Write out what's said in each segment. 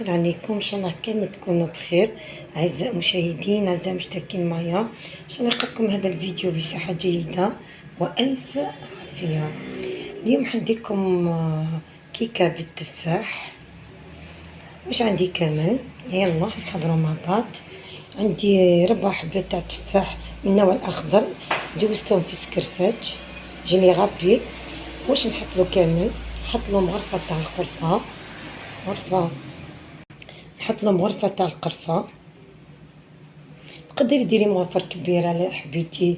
الخير عليكم، ان شاء الله كامل تكونوا بخير. اعزائي المشاهدين، اعزائي المشتركين معايا، ان شاء الله نلقاكم هذا الفيديو بصحه جيده والف عافيه. اليوم حندير لكم كيكه بالتفاح. واش عندي كامل؟ يلا نحضروا مع بعض. عندي 4 حبات تاع تفاح من النوع الاخضر، جوزتهم في سكرفاج جيني غابي. واش نحط له كامل؟ نحط له مغرفه تاع القرفه، نحط لهم غرفه تاع القرفه. تقدري ديري موافر كبيره على حبيتي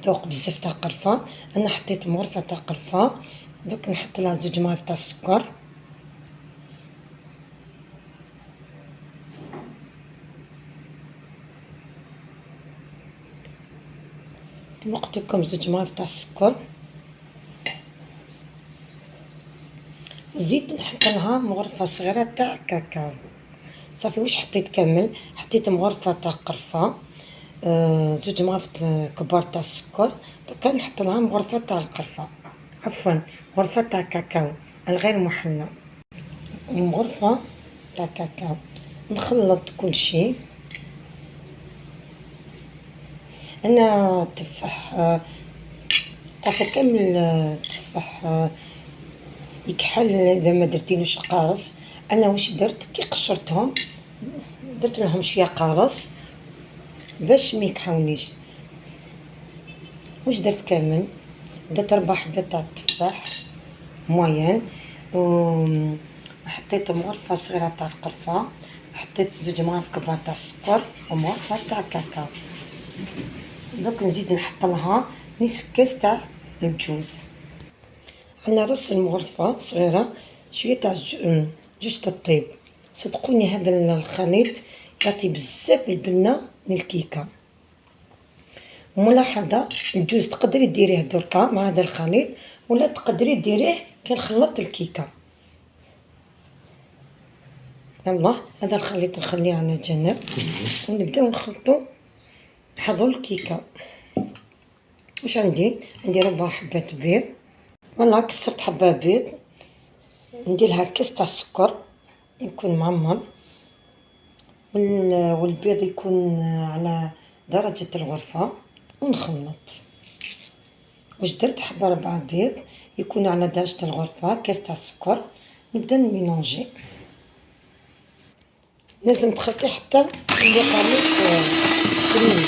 ذوق بزاف تاع قرفه. انا حطيت غرفه تاع قرفه. دوك نحط لها 2 مغارف تاع السكر. كما قلت لكم 2 مغارف تاع السكر. زيت نحط لها مغرفه صغيره تاع كاكاو. صافي واش حطيت كامل؟ حطيت مغرفه تاع قرفه، 2 مغارف كبار تاع السكر. دوكا نحط لها مغرفه تاع القرفه، عفوا غرفه تاع كاكاو الغير محلى، مغرفه تاع كاكاو. نخلط كل شيء. انا التفاح تعرفوا كامل التفاح يكحل اذا ما درتيلوش القارص. انا واش درت؟ كي قشرتهم درت لهم شويه قارص باش ما يكحونيش. واش درت كامل؟ درت 4 حبات تاع التفاح موين، وحطيت مغرفه صغيره تاع القرفه، حطيت 2 مغارف كبار تاع السكر ومغرفه تاع كاكاو. دوك نزيد نحط لها نصف كاس تاع الجوز على راس المغرفه صغيره، شويه تاع جوج الطيب. صدقوني هذا الخليط يعطي بزاف البنه للكيكه. ملاحظه، الجوز تقدري ديريه دركا مع هذا الخليط، ولا تقدري ديريه كي نخلط الكيكه. يلا هذا الخليط نخليه على جنب ونبداو نخلطو نحضروا الكيكه. واش عندي؟ عندي 4 حبات بيض. والله كسرت حبه بيض، ندير لها كاس تاع السكر يكون معمر، والبيض يكون على درجه الغرفه، ونخلط. واش درت؟ حبه 4 بيض يكونوا على درجه الغرفه، كاس تاع السكر. نبدا نميلونجي. لازم تخلطي حتى اللي خليط كريمي.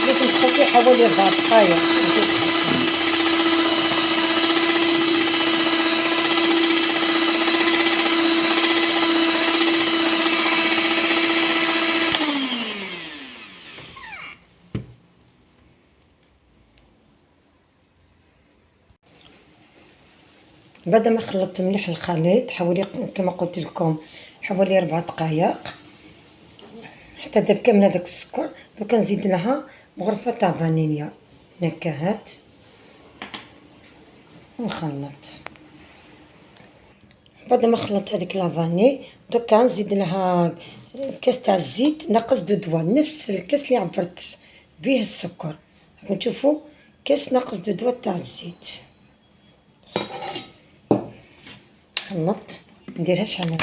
لازم تخلطي حوالي 4 دقائق. بعد ما خلطت مليح الخليط حوالي كما قلت لكم حوالي 4 دقائق حتى داب كامل هذاك السكر. دوكا نزيد لها غرفه تاع فانيليا نكهات ونخلط. بعد ما خلطت هذيك لافاني دوكا نزيد لها كاس تاع الزيت ناقص 2 دوا، نفس الكاس اللي عبرت به السكر. راكم تشوفوا كاس ناقص 2 دوا تاع الزيت. خلط نديرهاش على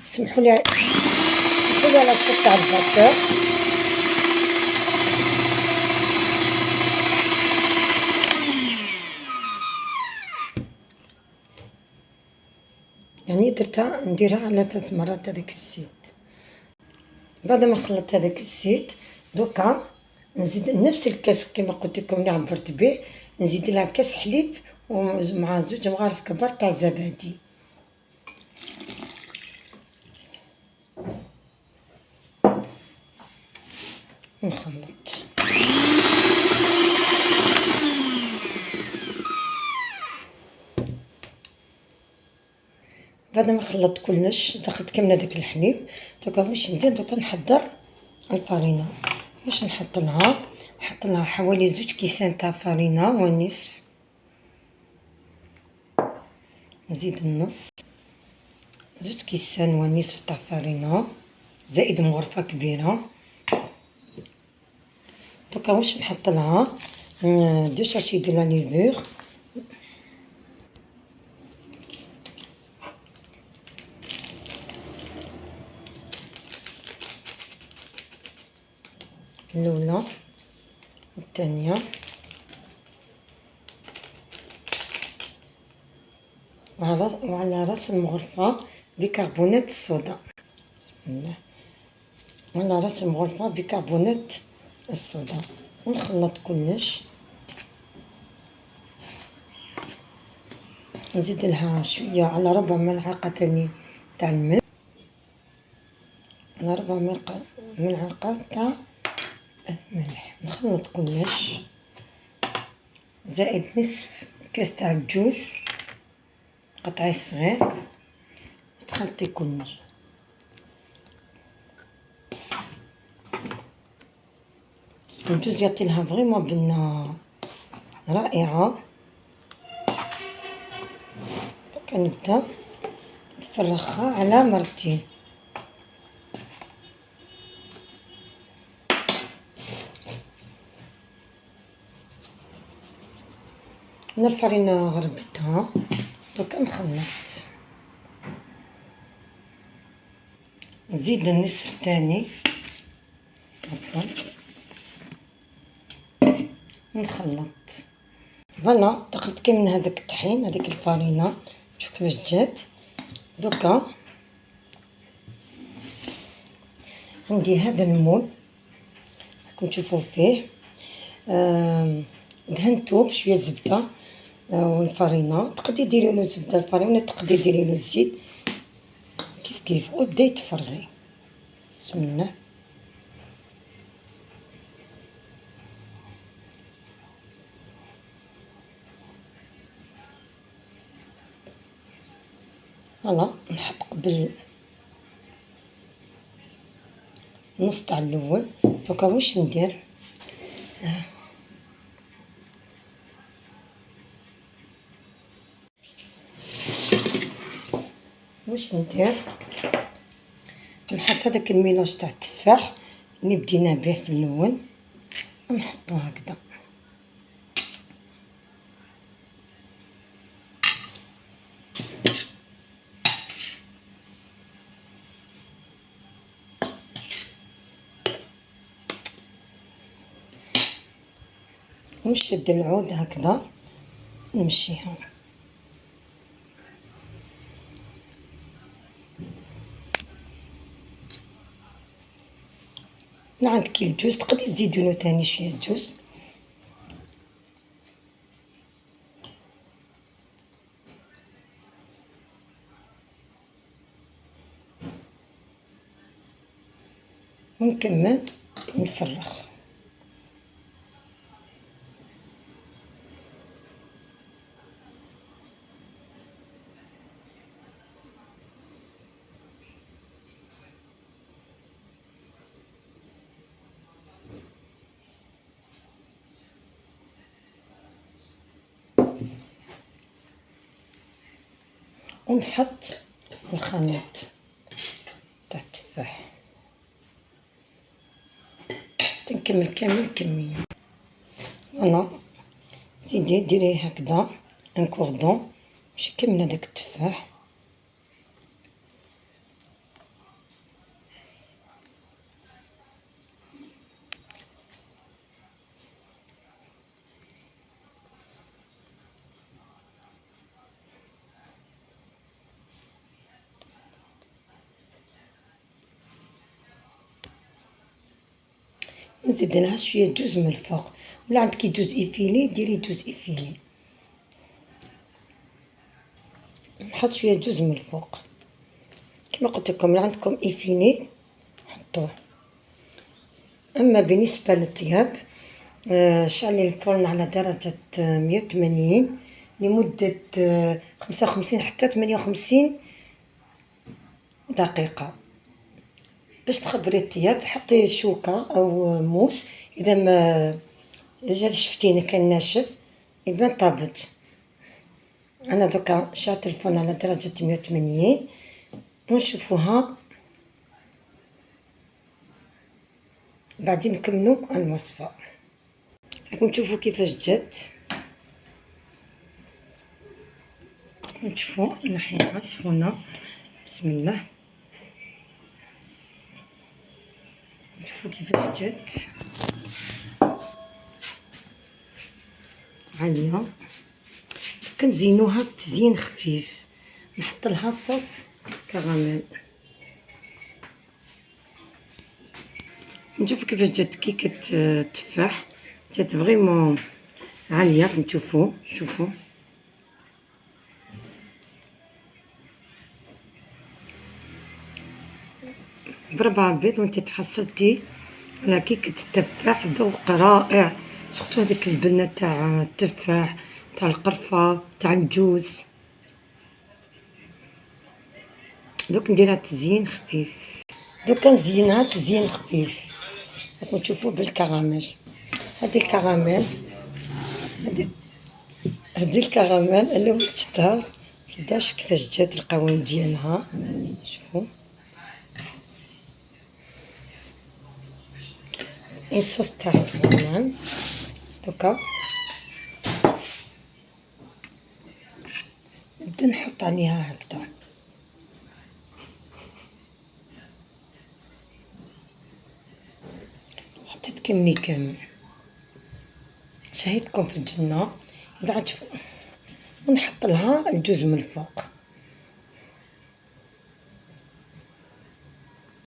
سمحوا لي على الصوت تاع الفاتور. يعني درتها نديرها على 3 مرات هذاك الزيت. بعد ما خلطت هذاك الزيت دوكا نزيد نفس الكاس كما قلت لكم اللي عبرت به، نزيد لها كاس حليب ومع 2 مغارف كبار تاع زبادي. نخلط. بعد ما خلطت كلش دخلت كامل هذاك الحليب. دوكا واش ندير؟ دوكا نحضر الفرينه. واش نحط لها؟ نحط لها حوالي 2 كيسان تاع فرينة ونصف، نزيد النص، 2 كيسان ونصف تاع فرينة زائد مغرفة كبيرة. دوكا واش نحط لها 2 شاشي دو لا ليفور، الاولى والثانيه، وعلى راس المغرفه بيكربونات الصودا. بسم الله. وعلى راس المغرفه بيكربونات الصودا، ونخلط كلش. نزيد لها شويه على ربع ملعقه تاني تاع الملح، على ربع ملعقه تاع الملح، نخلط كلش، زائد نصف كاس تاع الجوز قطعي صغير، تخلطي كلش. الجوز يعطي لها فريمون بنة رائعة. دوكا نبدا نفرغها على مرتين. انا الفرينة غربتها، دوكا نخلط، نزيد النصف الثاني عفوا، نخلط. فوالا دخلت كي من هذاك الطحين، هذيك الفرينة، شوف كيفاش جات. دوكا عندي هذا المول راكم تشوفوا فيه، دهنتو بشويه زبده والفرينة، تقدري ديري له زبده الفرينة، تقدري ديري له الزيت كيف وبداي تفرغي. بسم الله. فوالا نحط قبل نص تاع الاول. دوكا واش ندير، نحط هذاك الميلاج تاع التفاح اللي بدينا به في الاول، نحطو هكذا. ونشد العود هكذا نمشيها. من عندك الجوز تقدري تزيدي له تاني شويه جوز. ونكمل نفرغ. ونحط الخليط تاع التفاح، تنكمل كامل الكميه. فوالا زيدي ديري هكذا ان كوردون باش يكمل هذاك التفاح. نزيد لها شويه جوز من الفوق، ولا عندك جوز ايفيلي ديري جوز ايفيلي. نحط شويه جوز من الفوق كما قلت لكم، اللي عندكم ايفيلي حطوه. اما بالنسبه للطياب، شعلي الفرن على درجه 180 لمده 55 حتى 58 دقيقه. باش تخبري الطياب حطي شوكه او موس، اذا اذا شفتيني كان ناشف يبان طابت. انا دوكا شعلت الفرن على درجة 180 ونشوفوها بعدين نكملو الوصفة. راكم تشوفوا كيفاش جات، نشوفوا نحيها سخونة. بسم الله، نشوفوا كيفاش جات عالية. كنزينوها بتزيين خفيف، نحط لها صوص كراميل. نشوفوا كيفاش جات كيكة التفاح، جات فريمون عالية. نشوفوا شوفوا بربع بيض وانت تحصلتي على كيكة التفاح، ذوق رائع. سورتو هذيك البنة تاع التفاح تاع القرفة تاع الجوز. دوك نديرها تزيين خفيف، دوك نزينها تزيين خفيف. راكم تشوفوا بالكراميل. هذه الكراميل، هذه الكراميل اللي شفتها كيفاش جات القوام ديالها. شوفوا الصوص تاع الفرمان. دوكا نبدا نحط عليها هكذا، حتى تكملي كامل. شهيتكم في الجنة اذا عجبكم، ونحط لها الجوز من الفوق.